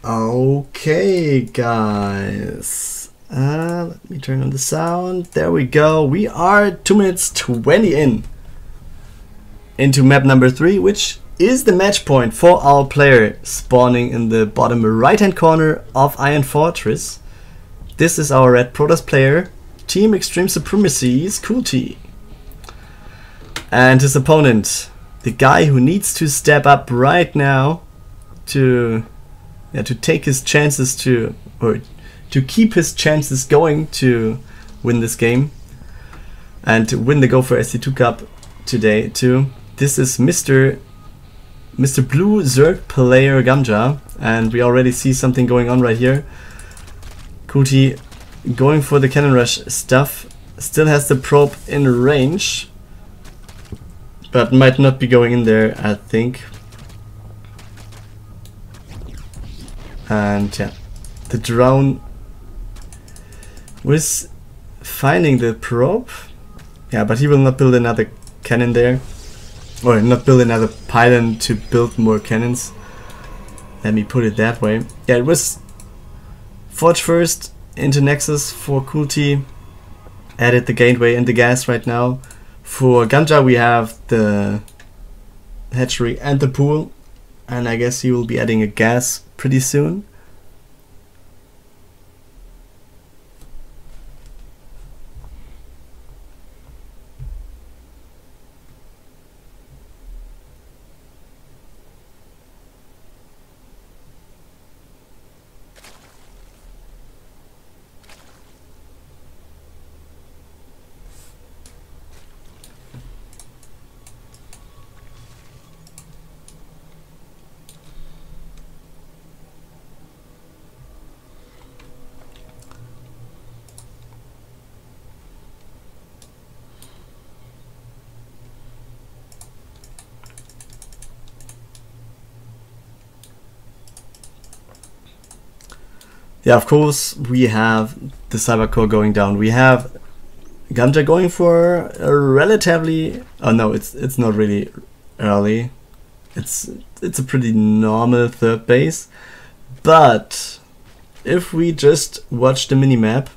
Okay, guys. Let me turn on the sound. There we go. We are 2 minutes 20 into map number 3, which is the match point for our player spawning in the bottom right hand corner of Iron Fortress. This is our Red Protoss player, Team Extreme Supremacy's Cooltea. And his opponent, the guy who needs to step up right now to take his chances to keep his chances going to win this game and to win the Go4SC2 Cup today too. This is Mr. Blue Zerg player Gamja, and we already see something going on right here. Cooltea going for the cannon rush stuff, still has the probe in range, but might not be going in there, I think. And yeah, the drone was finding the probe. Yeah, but he will not build another cannon there, or not build another pylon to build more cannons. Let me put it that way. Yeah, it was Forge first into Nexus for Cooltea. Added the gateway and the gas right now. For Gamja we have the hatchery and the pool, and I guess he will be adding a gas pretty soon. Yeah, of course, we have the cyber core going down. We have Gamja going for a relatively... oh no, it's not really early. It's a pretty normal third base. But if we just watch the minimap,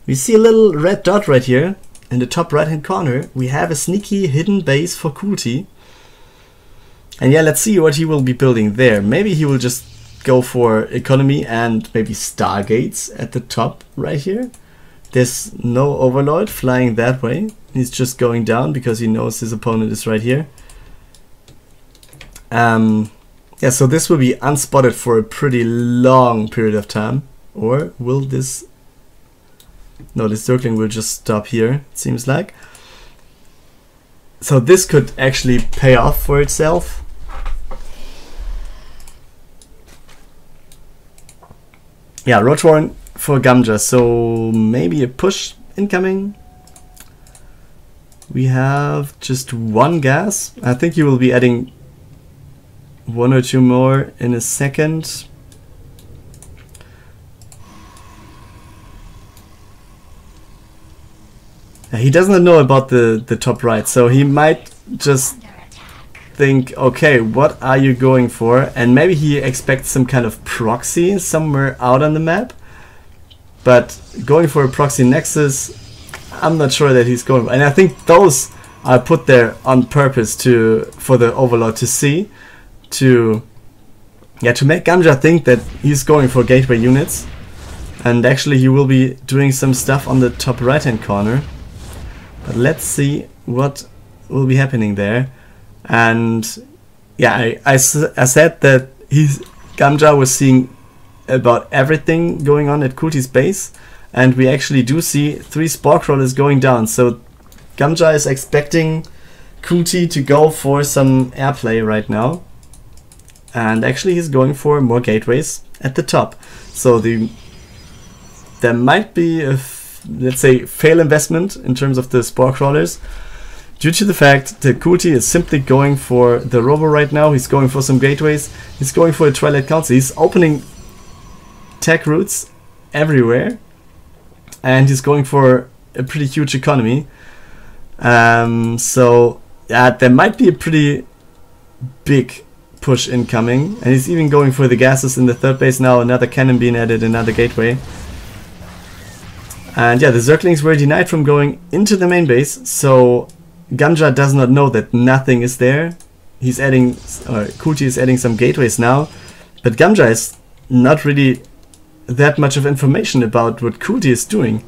we see a little red dot right here in the top right hand corner. We have a sneaky hidden base for Cooltea. And yeah, let's see what he will be building there. Maybe he will just go for economy and maybe stargates at the top right here. There's no overlord flying that way. He's just going down because he knows his opponent is right here. Yeah, so this will be unspotted for a pretty long period of time. Or will this... no, the circling will just stop here, it seems like. So this could actually pay off for itself. Yeah, Rotorn for Gamja, so maybe a push incoming. We have just one gas. I think he will be adding 1 or 2 more in a second. He does not know about the top right, so he might just think, okay, what are you going for? And maybe he expects some kind of proxy somewhere out on the map. But going for a proxy nexus, I'm not sure that he's going. And I think those are put there on purpose for the overlord to see, to make Gamja think that he's going for gateway units. And actually he will be doing some stuff on the top right hand corner. But let's see what will be happening there. And yeah, I said that Gamja was seeing about everything going on at Cooltea's base, and we actually do see 3 spore crawlers going down. So Gamja is expecting Cooltea to go for some airplay right now, and actually he's going for more gateways at the top. So there might be a let's say fail investment in terms of the spore crawlers, due to the fact that Cooltea is simply going for the robo right now. He's going for some gateways, he's going for a Twilight Council, he's opening tech routes everywhere, and he's going for a pretty huge economy. So yeah, there might be a pretty big push incoming, and he's even going for the gases in the third base now. Another cannon being added, another gateway. And yeah, the Zerglings were denied from going into the main base, so Gamja does not know that nothing is there. He's adding, Cooltea is adding some gateways now, but Gamja is not really that much of information about what Cooltea is doing.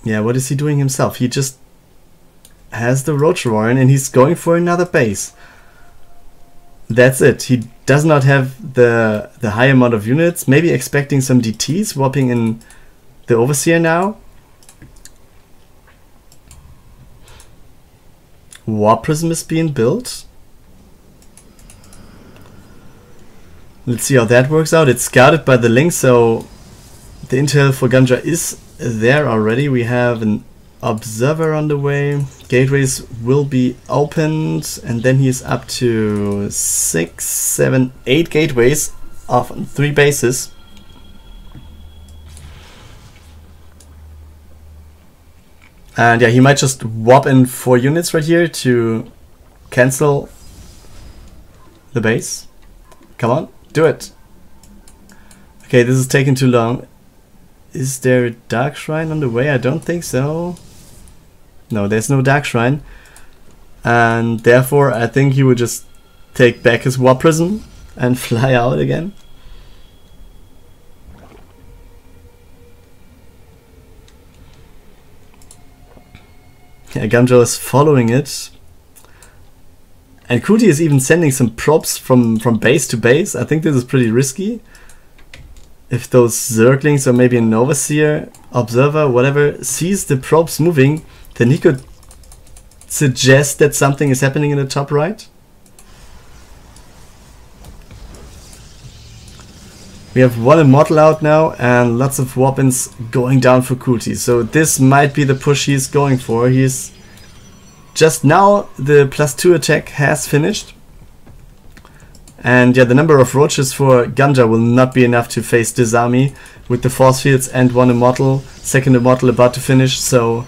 Yeah, what is he doing himself? He just has the Roach Warren and he's going for another base. That's it. He does not have the high amount of units. Maybe expecting some DTs, warping in the Overseer now. Warp Prism is being built. Let's see how that works out. It's scouted by the Link, so the intel for Gamja is there already. We have an observer on the way. Gateways will be opened, and then he is up to 6, 7, 8 gateways of 3 bases. And yeah, he might just warp in 4 units right here to cancel the base. Come on, do it. Okay, this is taking too long. Is there a Dark Shrine on the way? I don't think so. No, there's no Dark Shrine. And therefore, I think he would just take back his Warp Prism and fly out again. Yeah, Gamja is following it. And Cooltea is even sending some props from base to base. I think this is pretty risky. If those Zerglings or maybe an Overseer, Observer, whatever, sees the probes moving, then he could suggest that something is happening in the top right. We have 1 Immortal out now and lots of weapons going down for Cooltea. So this might be the push he's going for. He's just now, the +2 attack has finished. And yeah, the number of roaches for Gamja will not be enough to face this army with the force fields and 1 Immortal, 2nd Immortal about to finish. So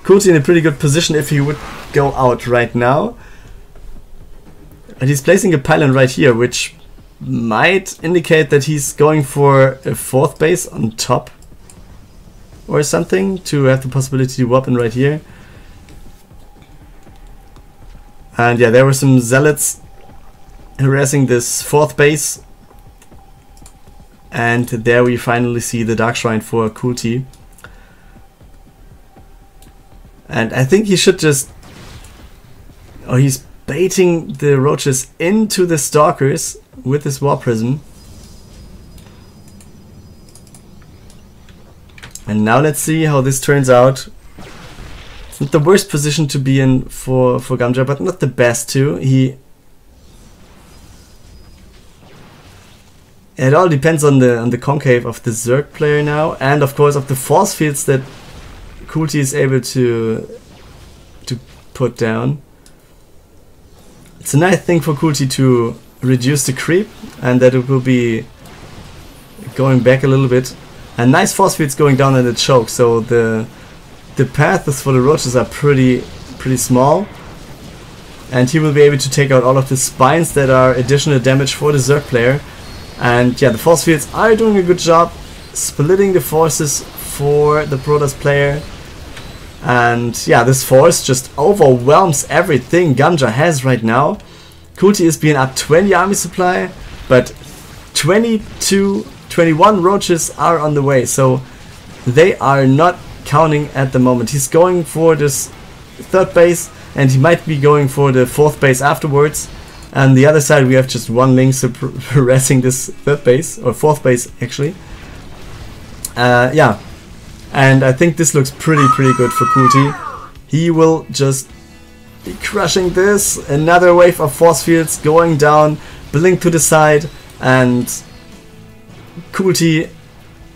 Cooltea in a pretty good position if he would go out right now. And he's placing a pylon right here, which might indicate that he's going for a 4th base on top or something to have the possibility to warp in right here. And yeah, there were some zealots harassing this 4th base, and there we finally see the Dark Shrine for Cooltea. And I think he should just, or he's baiting the roaches into the Stalkers with his Warp Prism. And now let's see how this turns out. It's not the worst position to be in for Gamja, but not the best too. It all depends on the concave of the Zerg player now, and of course of the force fields that Cooltea is able to put down. It's a nice thing for Cooltea to reduce the creep, and that it will be going back a little bit. And nice force fields going down in the choke, so the paths for the roaches are pretty small. And he will be able to take out all of the spines that are additional damage for the Zerg player. And yeah, the force fields are doing a good job splitting the forces for the Protoss player. And yeah, this force just overwhelms everything Gamja has right now. Cooltea is being up 20 army supply, but 21 roaches are on the way, so they are not counting at the moment. He's going for this 3rd base, and he might be going for the 4th base afterwards. And the other side we have just 1 Link harassing this 3rd base, or 4th base actually. Yeah, and I think this looks pretty good for Cooltea. He will just be crushing this. Another wave of force fields going down, Blink to the side, and Cooltea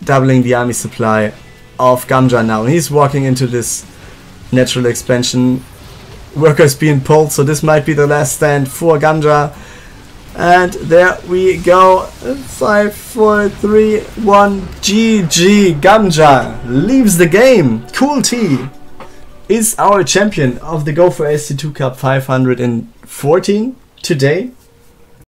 doubling the army supply of Gamja now. He's walking into this natural expansion. Workers being pulled, so this might be the last stand for Gamja. And there we go. 5, 4, 3, 1. GG. Gamja leaves the game. Cooltea is our champion of the Go4SC2 Cup 514 today.